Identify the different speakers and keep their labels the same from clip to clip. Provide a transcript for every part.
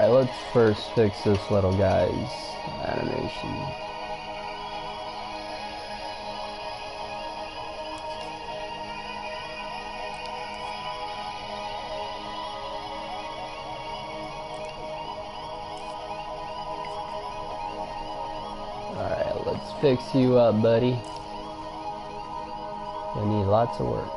Speaker 1: Alright, let's first fix this little guy's animation. Alright, let's fix you up, buddy. You need lots of work.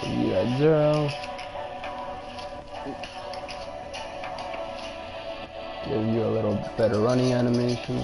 Speaker 1: You got 0. Give you a little better running animation.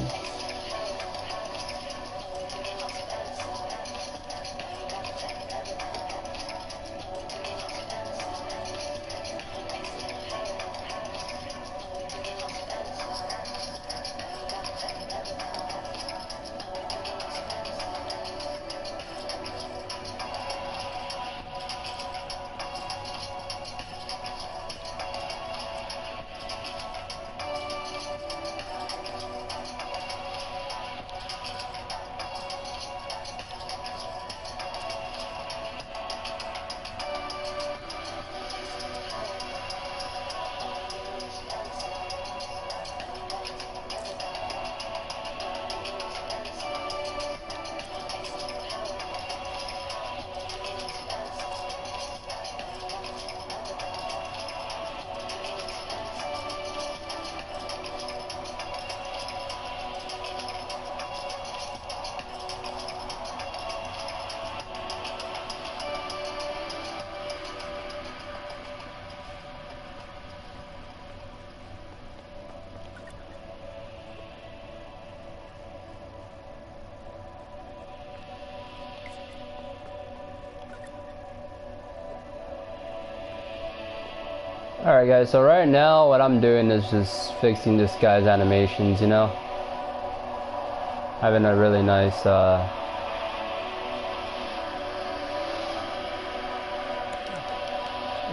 Speaker 1: Alright guys, so right now what I'm doing is just fixing this guy's animations, you know? Having a really nice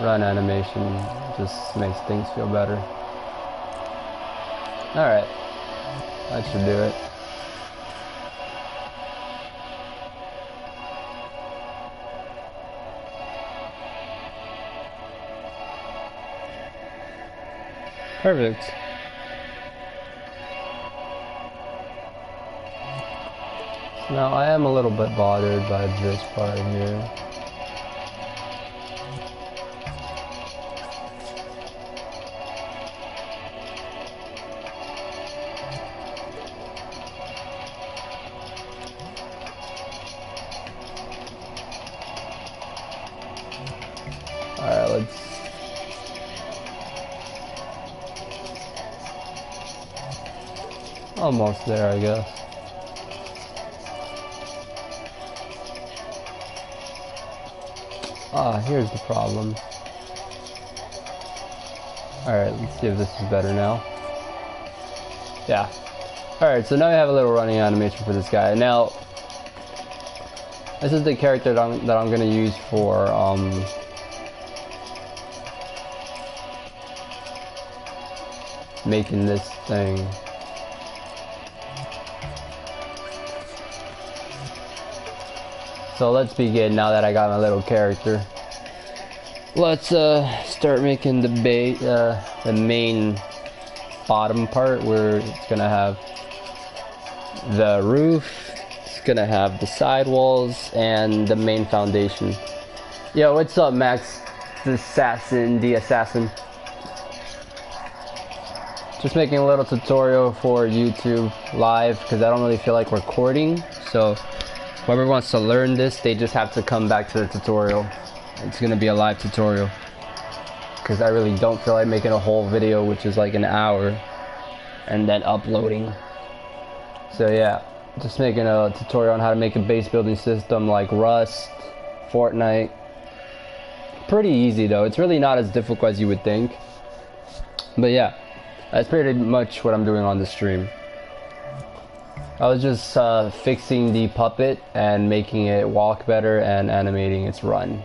Speaker 1: run animation just makes things feel better. Alright, that should do it. Perfect. Now I am a little bit bothered by this part here. Alright, let's almost there, I guess. Ah, here's the problem. Alright, let's see if this is better now. Yeah. Alright, so now we have a little running animation for this guy. Now, this is the character that I'm gonna use for, making this thing. So let's begin now that I got my little character. Let's start making the main bottom part where it's gonna have the roof, it's gonna have the side walls, and the main foundation. Yo, what's up, Max? The assassin. Just making a little tutorial for YouTube live because I don't really feel like recording. So whoever wants to learn this, they just have to come back to the tutorial. It's gonna be a live tutorial because I really don't feel like making a whole video, which is like an hour, and then uploading. So yeah, just making a tutorial on how to make a base building system like Rust, Fortnite. Pretty easy though. It's really not as difficult as you would think. But yeah, that's pretty much what I'm doing on the stream. I was just fixing the puppet and making it walk better and animating its run.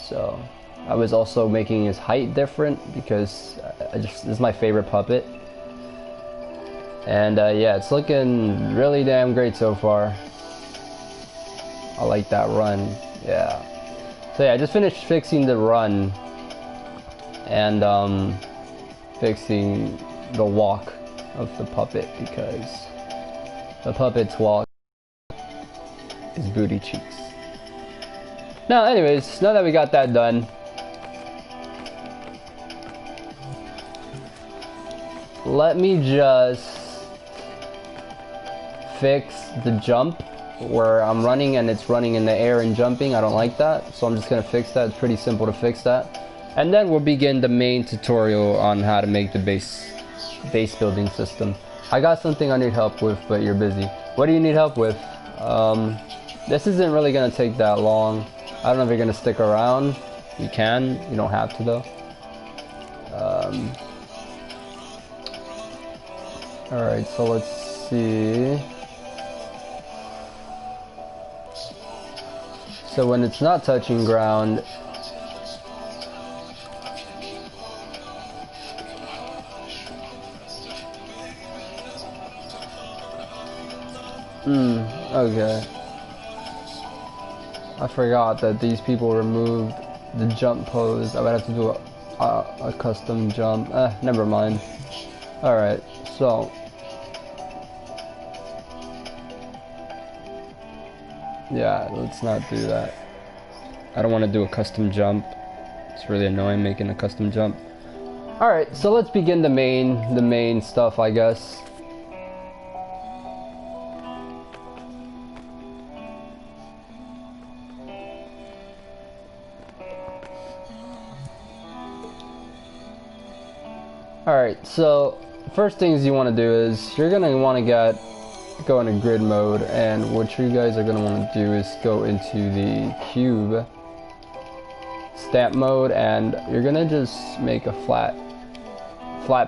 Speaker 1: So I was also making his height different because this is my favorite puppet. And yeah, it's looking really damn great so far. I like that run. Yeah. So yeah, I just finished fixing the run and fixing the walk of the puppet because the puppet's walk is booty cheeks. Now anyways, now that we got that done, let me just fix the jump where I'm running and it's running in the air and jumping. I don't like that, so I'm just gonna fix that. It's pretty simple to fix that, and then we'll begin the main tutorial on how to make the base building system. I got something I need help with, but you're busy. What do you need help with? This isn't really gonna take that long. I don't know if you're gonna stick around. You can, you don't have to though. Alright, so let's see. So when it's not touching ground, okay. I forgot that these people removed the jump pose. I would have to do a custom jump. Never mind. Alright, so yeah, let's not do that. I don't want to do a custom jump. It's really annoying making a custom jump. Alright, so let's begin the main stuff, I guess. Alright, so first things you want to do is you're going to want to go into grid mode, and what you guys are going to want to do is go into the cube stamp mode, and you're going to just make a flat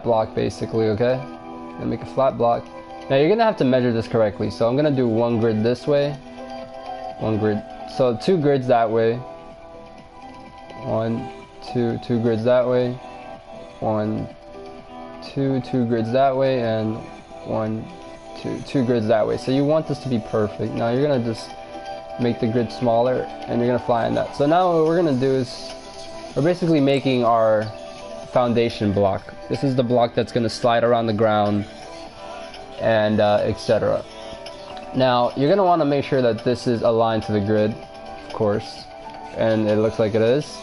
Speaker 1: block basically, okay? Gonna make a flat block. Now you're going to have to measure this correctly, so I'm going to do one grid this way, one grid, so two grids that way, one, two grids that way, one, two grids that way, and one, two grids that way. So you want this to be perfect. Now you're gonna just make the grid smaller and you're gonna fly in that. So now what we're gonna do is we're basically making our foundation block. This is the block that's gonna slide around the ground and etc. Now you're gonna want to make sure that this is aligned to the grid, of course, and it looks like it is.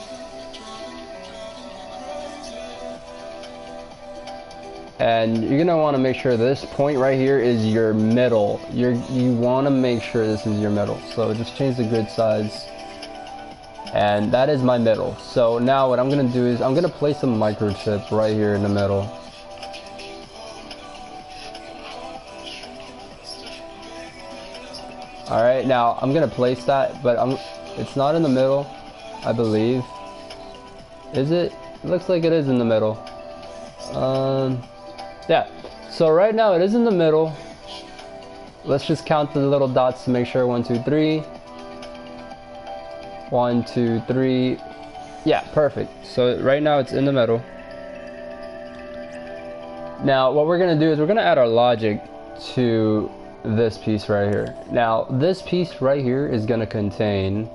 Speaker 1: And you're gonna want to make sure this point right here is your middle. You want to make sure this is your middle. So just change the grid size, and that is my middle. So now what I'm gonna do is I'm gonna place a microchip right here in the middle. All right, now I'm gonna place that, but it's not in the middle, I believe. Is it? It looks like it is in the middle. Yeah, so right now it is in the middle. Let's just count the little dots to make sure. 1, 2, 3. 1, 2, 3. Yeah, perfect. So right now it's in the middle. Now what we're gonna do is we're gonna add our logic to this piece right here. Now this piece right here is gonna contain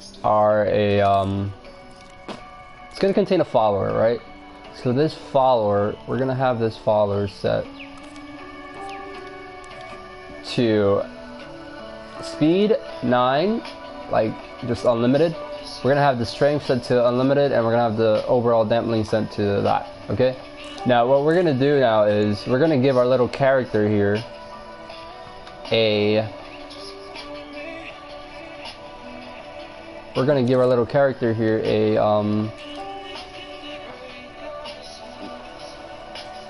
Speaker 1: it's gonna contain a follower, right? So this follower, we're gonna have this follower set to speed 9, like just unlimited. We're gonna have the strength set to unlimited, and we're gonna have the overall dampening set to that, okay? Now what we're gonna do now is we're gonna give our little character here a we're gonna give our little character here a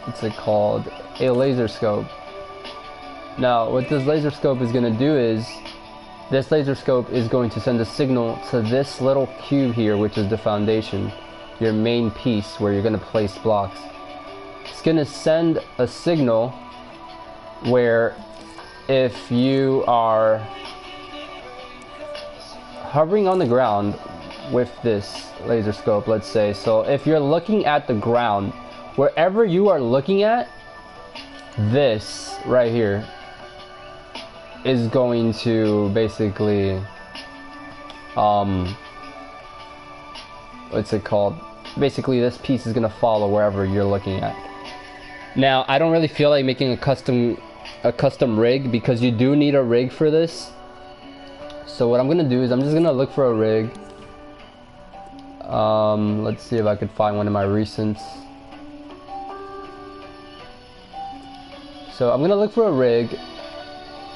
Speaker 1: what's it called? A laser scope. Now, what this laser scope is gonna do is, this laser scope is going to send a signal to this little cube here, which is the foundation, your main piece where you're gonna place blocks. It's gonna send a signal where if you are hovering on the ground with this laser scope, let's say, so if you're looking at the ground, wherever you are looking at, this right here is going to basically what's it called? Basically this piece is gonna follow wherever you're looking at. Now, I don't really feel like making a custom rig, because you do need a rig for this. So what I'm gonna do is I'm just gonna look for a rig. Let's see if I could find one of my recents. So I'm gonna look for a rig,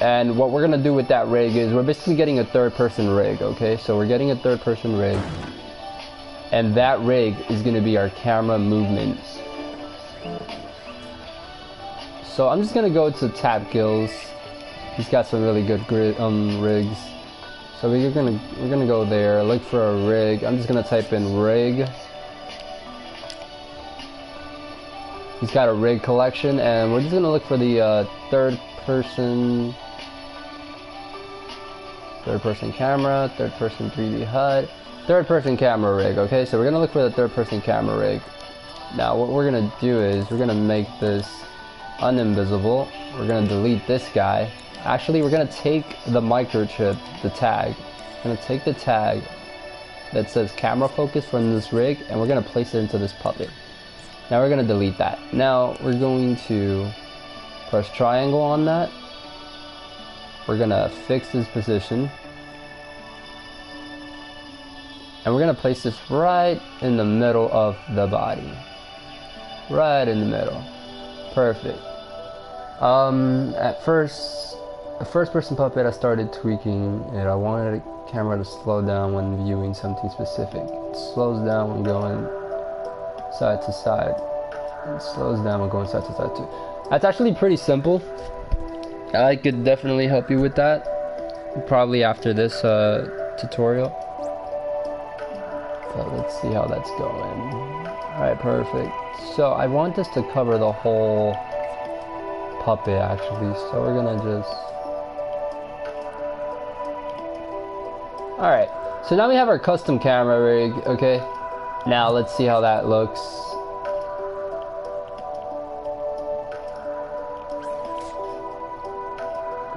Speaker 1: and what we're gonna do with that rig is we're basically getting a third-person rig, okay? So we're getting a third-person rig, and that rig is gonna be our camera movements. So I'm just gonna go to Tapkills. He's got some really good rigs. So we're gonna go there, look for a rig. I'm just gonna type in rig. He's got a rig collection, and we're just gonna look for the third person camera, third person 3D HUD, third person camera rig. Okay, so we're gonna look for the third person camera rig. Now what we're gonna do is we're gonna make this uninvisible. We're gonna delete this guy. Actually, we're gonna take the microchip, the tag. We're gonna take the tag that says camera focus from this rig, and we're gonna place it into this puppet. Now we're gonna delete that. Now we're going to press triangle on that. We're gonna fix his position, and we're gonna place this right in the middle of the body. Right in the middle. Perfect. At first, the first person puppet, I started tweaking it. I wanted the camera to slow down when viewing something specific. It slows down when going side to side. It slows down when going side to side too. That's actually pretty simple. I could definitely help you with that, probably after this tutorial. But let's see how that's going. Alright, perfect. So I want this to cover the whole puppet actually, so we're gonna just... Alright, so now we have our custom camera rig, okay? Now let's see how that looks.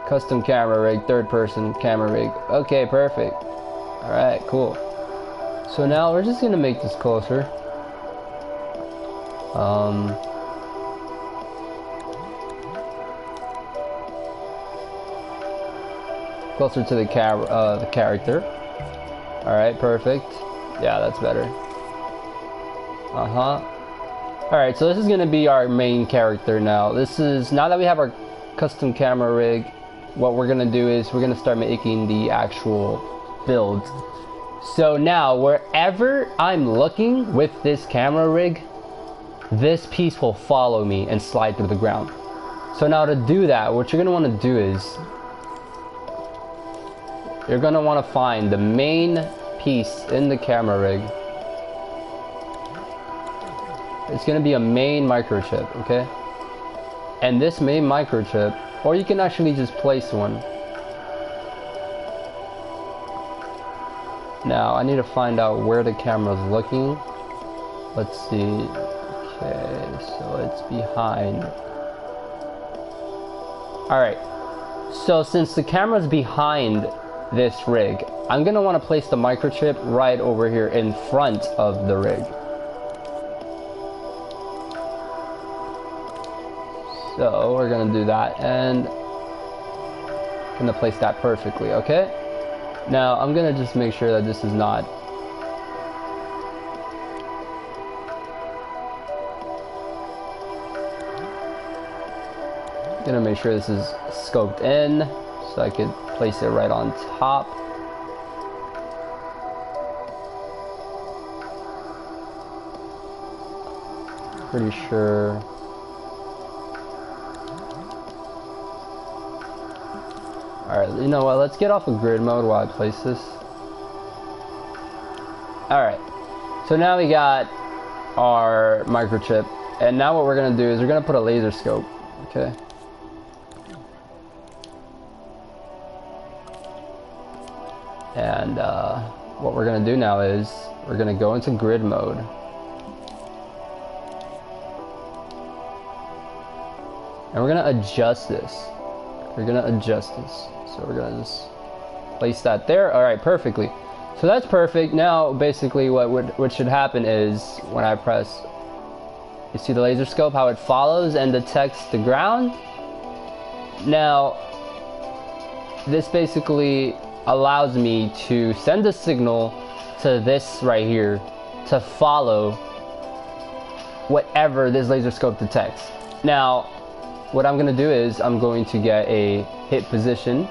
Speaker 1: Custom camera rig, third person camera rig. Okay, perfect. Alright, cool. So now we're just gonna make this closer. Closer to the character. Alright, perfect. Yeah, that's better. Alright, so this is gonna be our main character now. Now that we have our custom camera rig, what we're gonna do is we're gonna start making the actual build. So now, wherever I'm looking with this camera rig, this piece will follow me and slide through the ground. So now to do that, what you're gonna wanna do is you're gonna wanna find the main piece in the camera rig. It's gonna be a main microchip, okay? And this main microchip, or you can actually just place one. Now I need to find out where the camera's looking. Let's see. Okay, so it's behind. Alright, so since the camera's behind this rig, I'm gonna want to place the microchip right over here in front of the rig. So we're gonna do that, and gonna place that perfectly, okay? Now I'm gonna just make sure that this is not gonna make sure this is scoped in so I could place it right on top. pretty sure. Alright, you know what, let's get off of grid mode while I place this. Alright, so now we got our microchip, and now what we're gonna do is we're gonna put a laser scope, okay? And what we're gonna do now is we're gonna go into grid mode. And we're gonna adjust this. We're gonna adjust this. So we're gonna just place that there. Alright, perfectly. So that's perfect. Now basically what should happen is when I press, you see the laser scope, how it follows and detects the ground. Now this basically allows me to send a signal to this right here to follow whatever this laser scope detects. Now what I'm gonna do is I'm going to get a hit position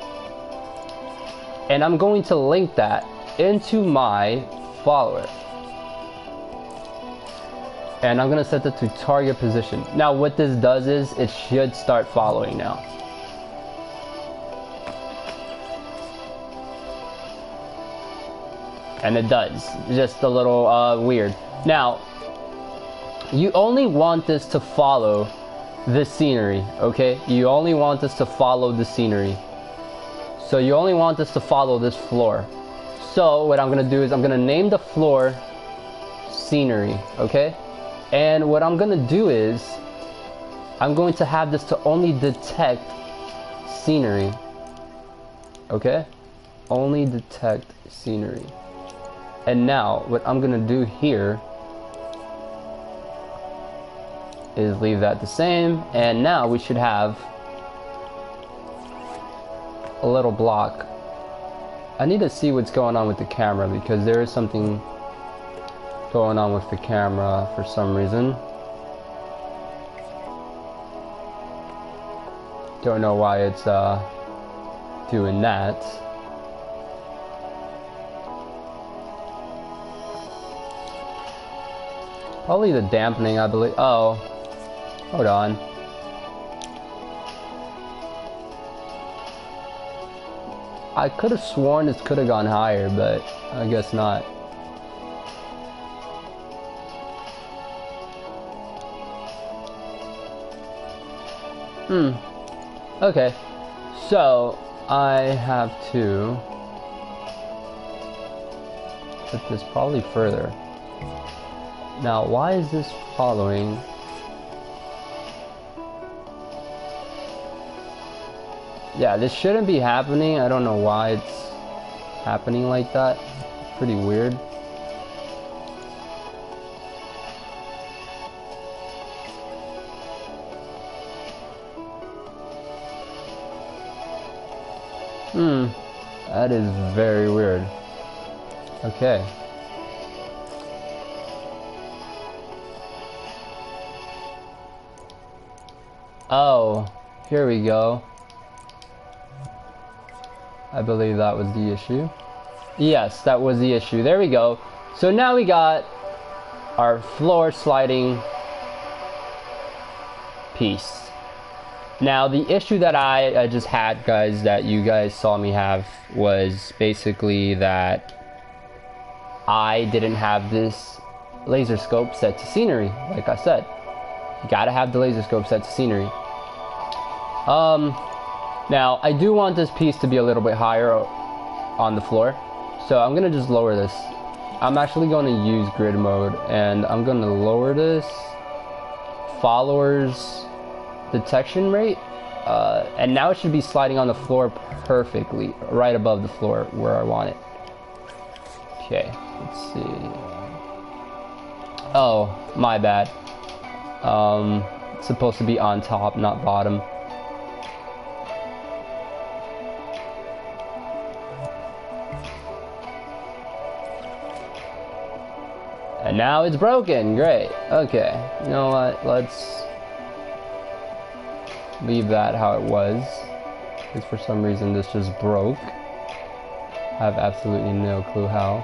Speaker 1: and I'm going to link that into my follower, and I'm gonna set that to target position. Now what this does is it should start following now. And it does, just a little weird. Now you only want this to follow the scenery, okay? You only want this to follow the scenery. So you only want this to follow this floor. So what I'm gonna do is I'm gonna name the floor scenery, okay? And what I'm gonna do is I'm going to have this to only detect scenery, okay? Only detect scenery. And now what I'm gonna do here is leave that the same, and now we should have a little block. I need to see what's going on with the camera because there is something going on with the camera for some reason. Don't know why it's doing that. Probably the dampening, I believe. Oh, hold on. I could have sworn this could have gone higher, but I guess not. Okay, so I have to put this probably further. Now, why is this following? Yeah, this shouldn't be happening. I don't know why it's happening like that. Pretty weird. That is very weird. Okay. Oh, here we go. I believe that was the issue. Yes, that was the issue. There we go. So now we got our floor sliding piece. Now the issue that I just had, guys, that you guys saw me have, was basically that I didn't have this laser scope set to scenery. Like I said, you gotta have the laser scope set to scenery. Now I do want this piece to be a little bit higher on the floor, so I'm gonna just lower this. I'm actually going to use grid mode, and I'm gonna lower this followers detection rate, and now it should be sliding on the floor perfectly, right above the floor where I want it. Okay, let's see. Oh, my bad. It's supposed to be on top, not bottom. And now it's broken. Great. Okay. You know what? Let's leave that how it was. Because for some reason this just broke. I have absolutely no clue how.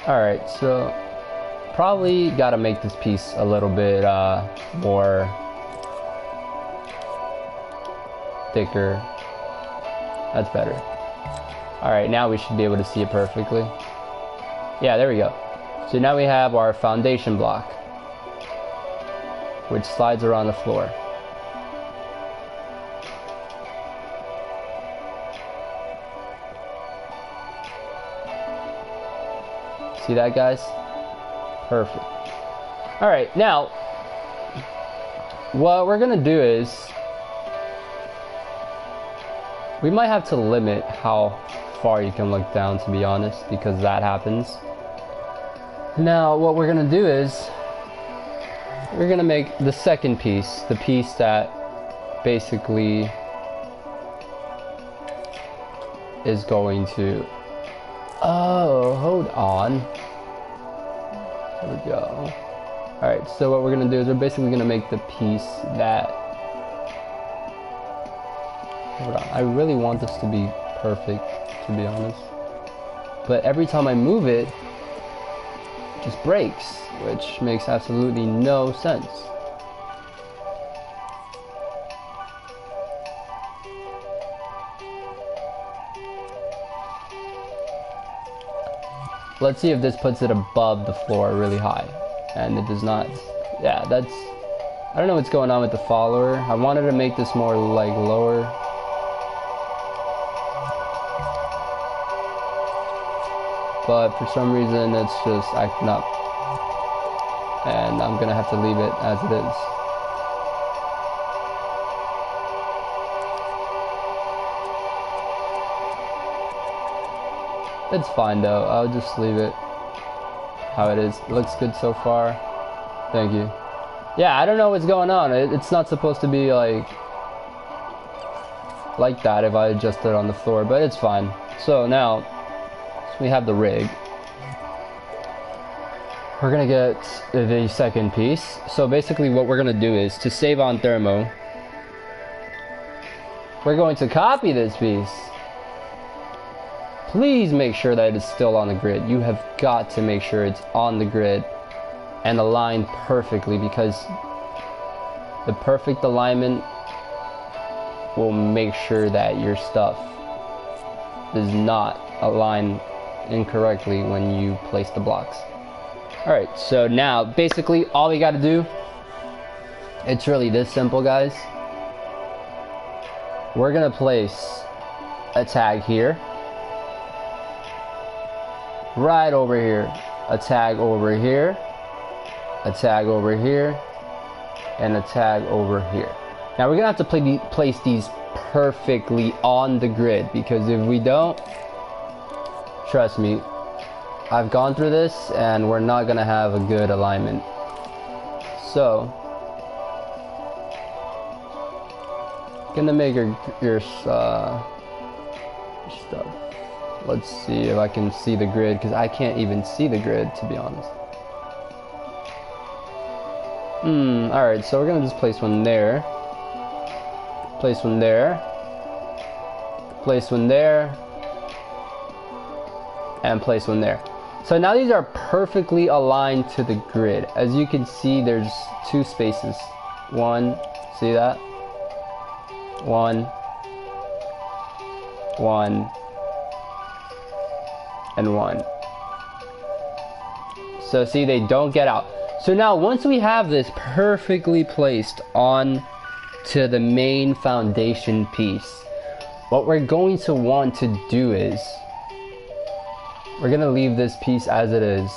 Speaker 1: Alright, so probably gotta make this piece a little bit more thicker. That's better. Alright, now we should be able to see it perfectly. Yeah, there we go. So now we have our foundation block, which slides around the floor. See that, guys? Perfect. Alright, now what we're gonna do is we might have to limit how far you can look down, to be honest, because that happens. Now what we're gonna do is we're gonna make the second piece, the piece that basically is going to, oh, hold on. There we go. Alright, so what we're gonna do is we're basically gonna make the piece that, hold on, I really want this to be perfect, to be honest. But every time I move it, it just breaks, which makes absolutely no sense. Let's see if this puts it above the floor really high. And it does not. Yeah, that's, I don't know what's going on with the follower. I wanted to make this more like lower. But for some reason it's just acting up. And I'm gonna have to leave it as it is. It's fine though, I'll just leave it how it is. It looks good so far. Thank you. Yeah, I don't know what's going on. It's not supposed to be like that if I adjust it on the floor, but it's fine. So now, we have the rig. We're gonna get the second piece. So basically what we're gonna do is, to save on thermo, we're going to copy this piece. Please make sure that it's still on the grid. You have got to make sure it's on the grid and aligned perfectly, because the perfect alignment will make sure that your stuff does not align incorrectly when you place the blocks. Alright, so now basically all we gotta do, it's really this simple, guys. We're gonna place a tag here, right over here, a tag over here, a tag over here, and a tag over here. Now we're gonna have to place these perfectly on the grid, because if we don't, trust me, I've gone through this and we're not gonna have a good alignment. So gonna make your stuff. Let's see if I can see the grid, because I can't even see the grid, to be honest. Alright, so we're gonna just place one there. Place one there. Place one there. And place one there. So now these are perfectly aligned to the grid. As you can see, there's two spaces. One, see that? One. One. And one. So see, they don't get out. So now once we have this perfectly placed on to the main foundation piece, what we're going to want to do is we're gonna leave this piece as it is,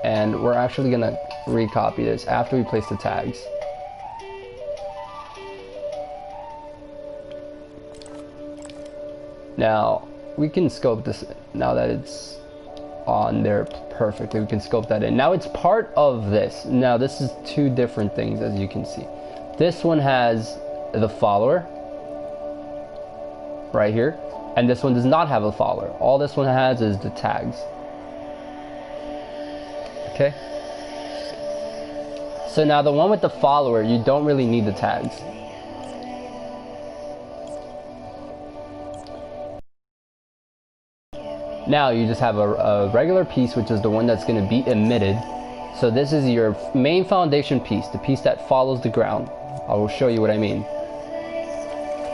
Speaker 1: and we're actually gonna recopy this after we place the tags. Now we can scope this now that it's on there perfectly. We can scope that in. Now it's part of this. Now this is two different things, as you can see. This one has the follower right here, and this one does not have a follower. All this one has is the tags. Okay? So now the one with the follower, you don't really need the tags. Now you just have a regular piece, which is the one that's going to be emitted. So this is your main foundation piece, the piece that follows the ground. I will show you what I mean.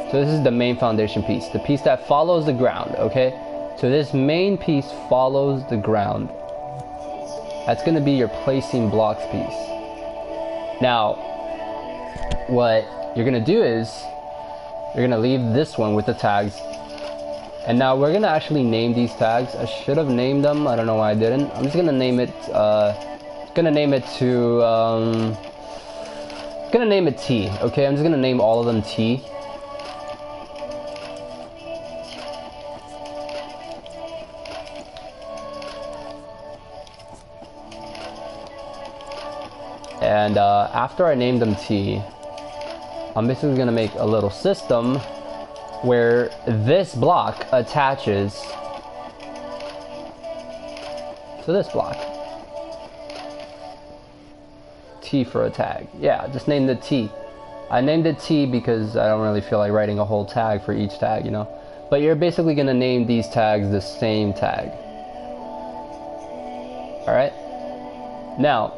Speaker 1: So this is the main foundation piece, the piece that follows the ground, okay? So this main piece follows the ground. That's going to be your placing blocks piece. Now, what you're going to do is, you're going to leave this one with the tags. And now we're going to actually name these tags. I should have named them. I don't know why I didn't. I'm just going to name it, T, okay? I'm just going to name all of them T. And after I name them T, I'm basically going to make a little system where this block attaches to this block. T for a tag. Yeah, just name the T. I named it T because I don't really feel like writing a whole tag for each tag, you know. But you're basically going to name these tags the same tag. Alright? Now,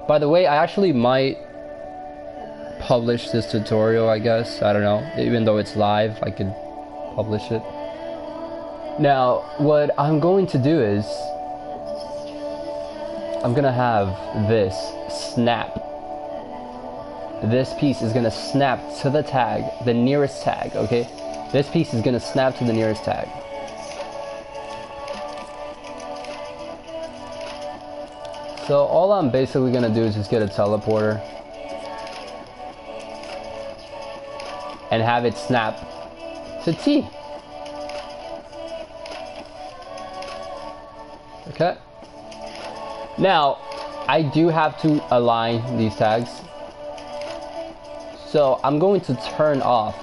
Speaker 1: by the way, I actually might publish this tutorial, I guess. I don't know. Even though it's live, I could publish it. Now, what I'm going to do is, I'm gonna have this snap. This piece is gonna snap to the tag, the nearest tag, okay? This piece is gonna snap to the nearest tag. So all I'm basically gonna do is just get a teleporter and have it snap to T. Okay. Now, I do have to align these tags. So I'm going to turn off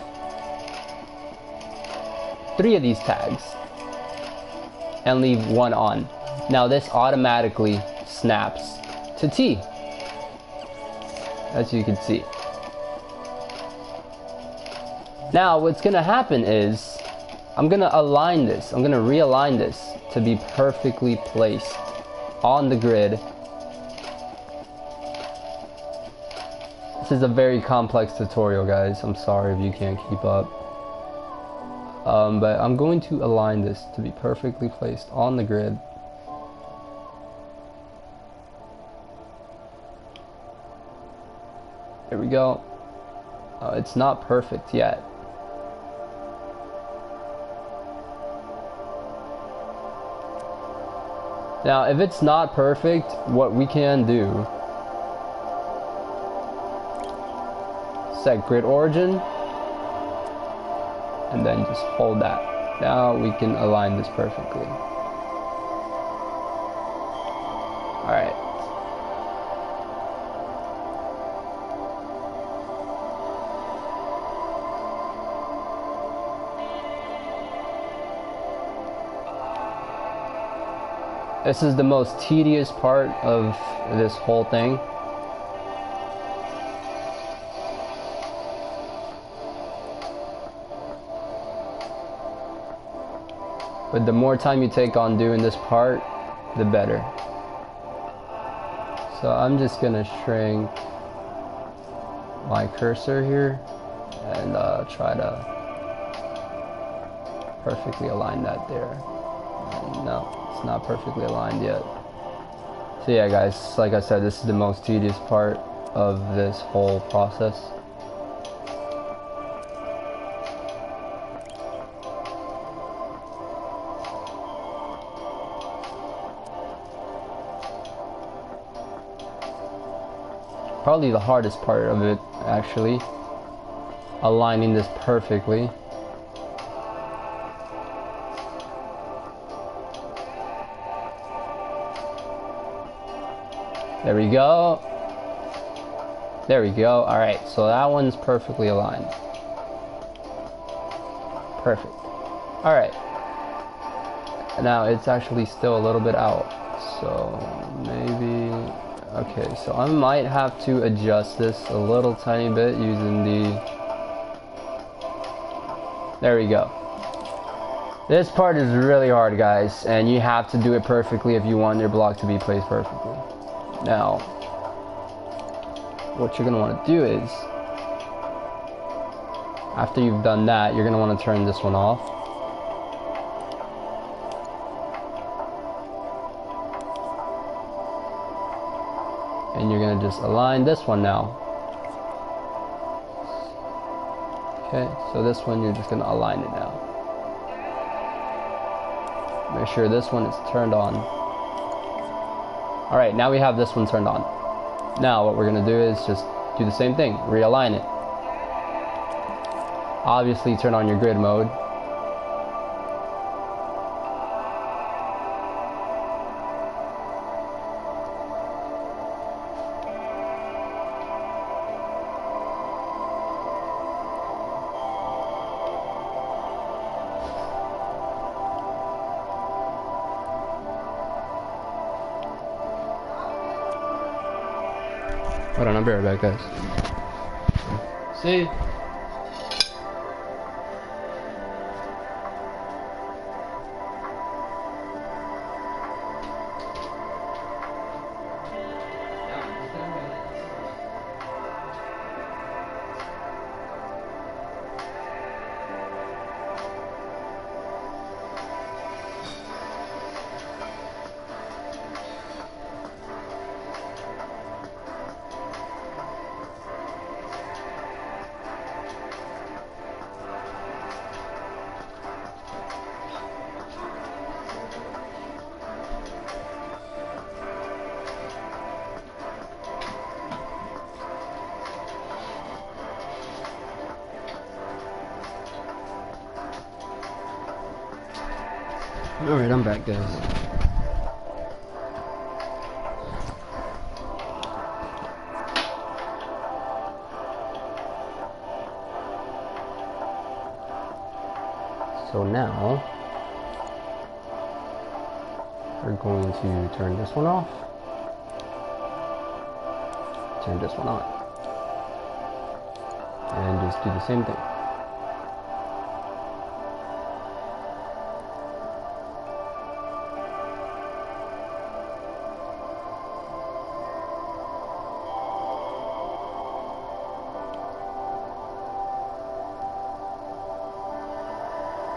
Speaker 1: 3 of these tags and leave 1 on. Now this automatically snaps to T, as you can see. Now what's gonna happen is I'm gonna align this, I'm gonna realign this to be perfectly placed on the grid. This is a very complex tutorial, guys. I'm sorry if you can't keep up. But I'm going to align this to be perfectly placed on the grid. Here we go. It's not perfect yet. Now, if it's not perfect, what we can do, set grid origin, and then just hold that. Now we can align this perfectly. Alright. This is the most tedious part of this whole thing. But the more time you take on doing this part, the better. So I'm just gonna shrink my cursor here and try to perfectly align that there. No. It's not perfectly aligned yet. So yeah, guys, like I said, this is the most tedious part of this whole process. Probably the hardest part of it, actually, aligning this perfectly. There we go. There we go. Alright, so that one's perfectly aligned. Perfect. Alright. Now it's actually still a little bit out. So maybe... Okay, so I might have to adjust this a little tiny bit using the... There we go. This part is really hard, guys, and you have to do it perfectly if you want your block to be placed perfectly. Now, what you're going to want to do is, after you've done that, you're going to want to turn this one off. And you're going to just align this one now. Okay, so this one you're just going to align it now. Make sure this one is turned on. Alright, now we have this one turned on. Now what we're going to do is just do the same thing, realign it. Obviously turn on your grid mode. Hold on, I'll be right back, guys. See? Alright, I'm back, guys. So now, we're going to turn this one off, turn this one on, and just do the same thing.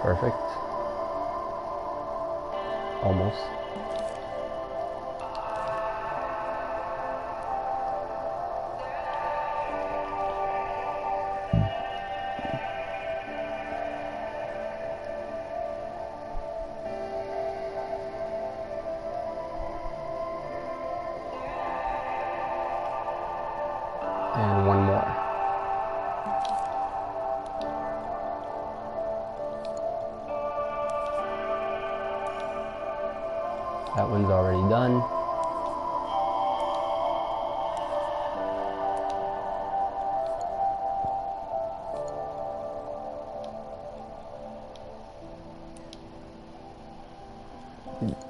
Speaker 1: Perfect. Almost. And one more. That one's already done.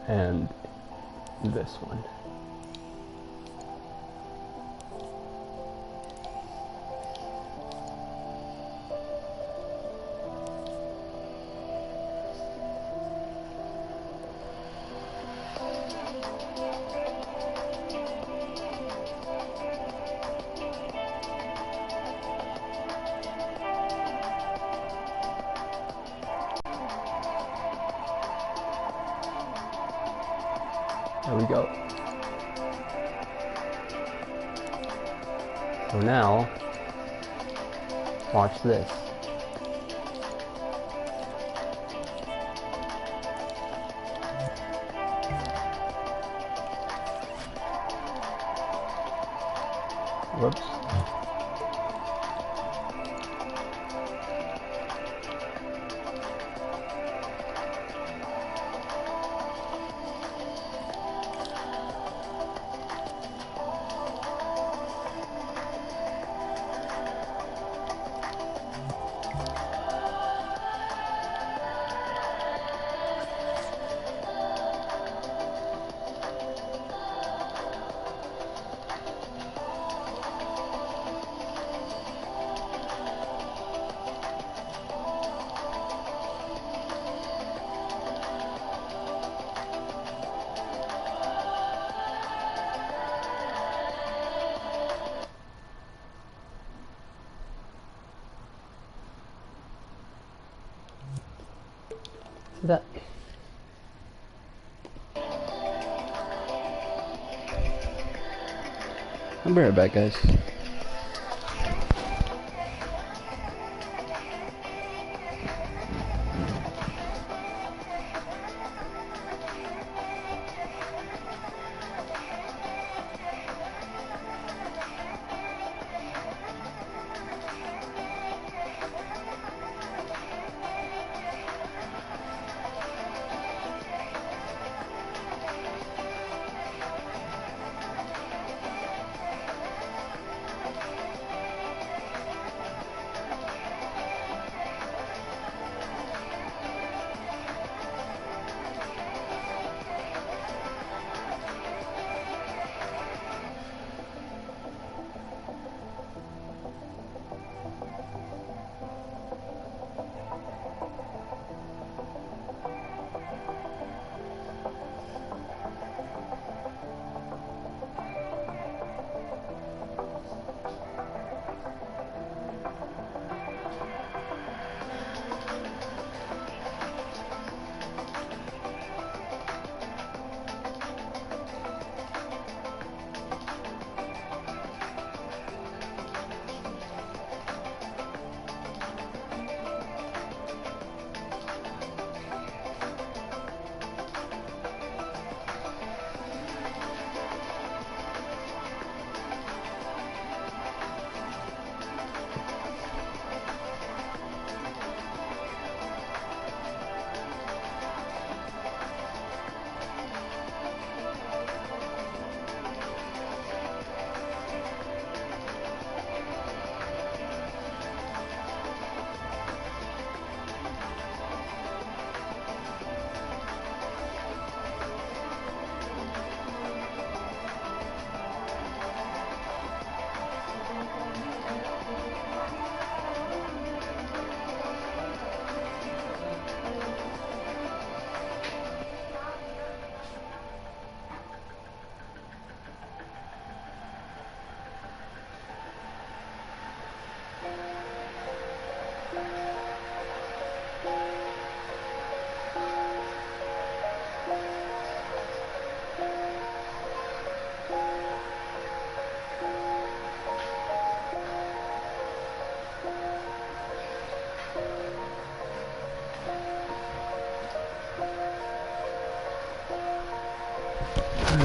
Speaker 1: And this one. There we go. So now, watch this. Whoops. that. I'll be right back, guys.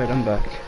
Speaker 1: Alright, I'm back.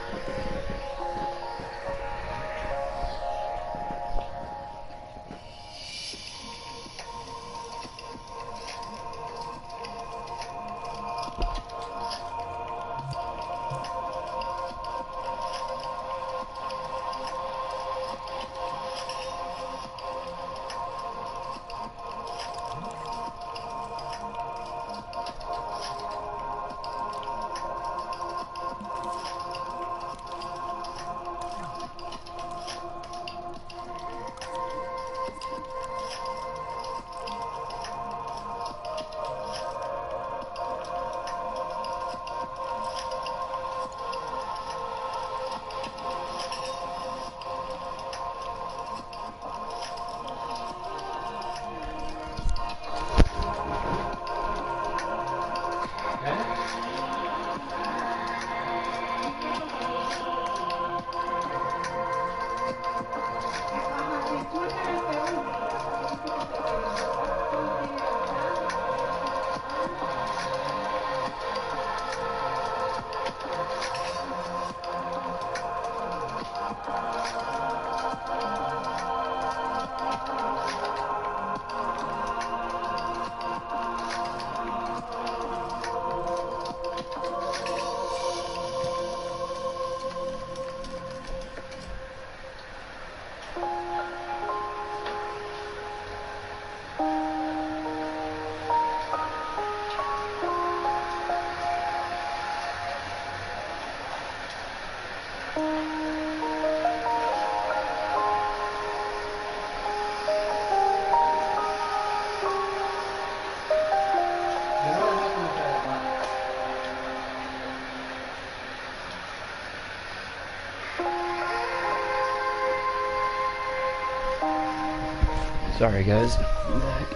Speaker 1: Sorry guys, I'm back.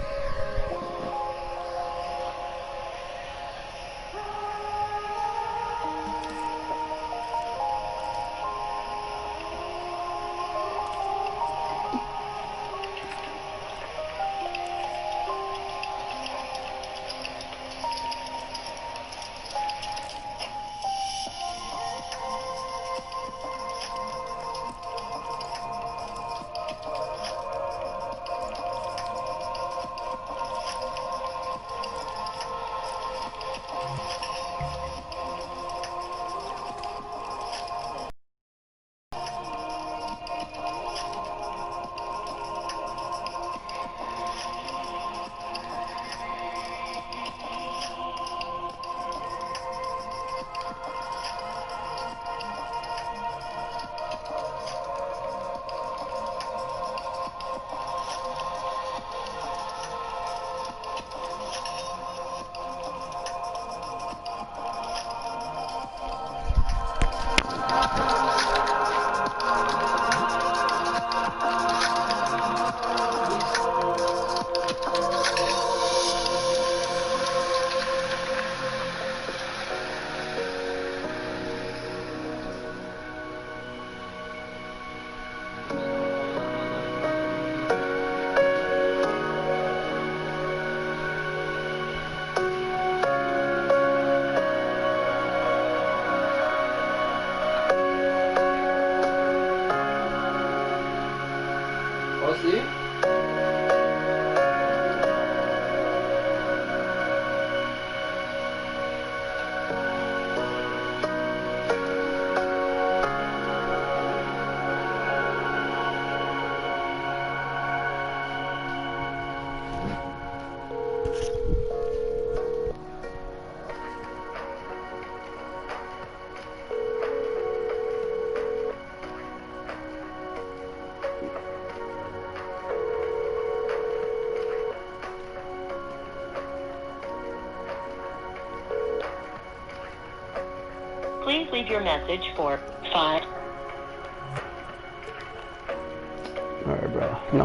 Speaker 1: else, dude?
Speaker 2: Please leave your message for 5.
Speaker 1: Alright, bro. No.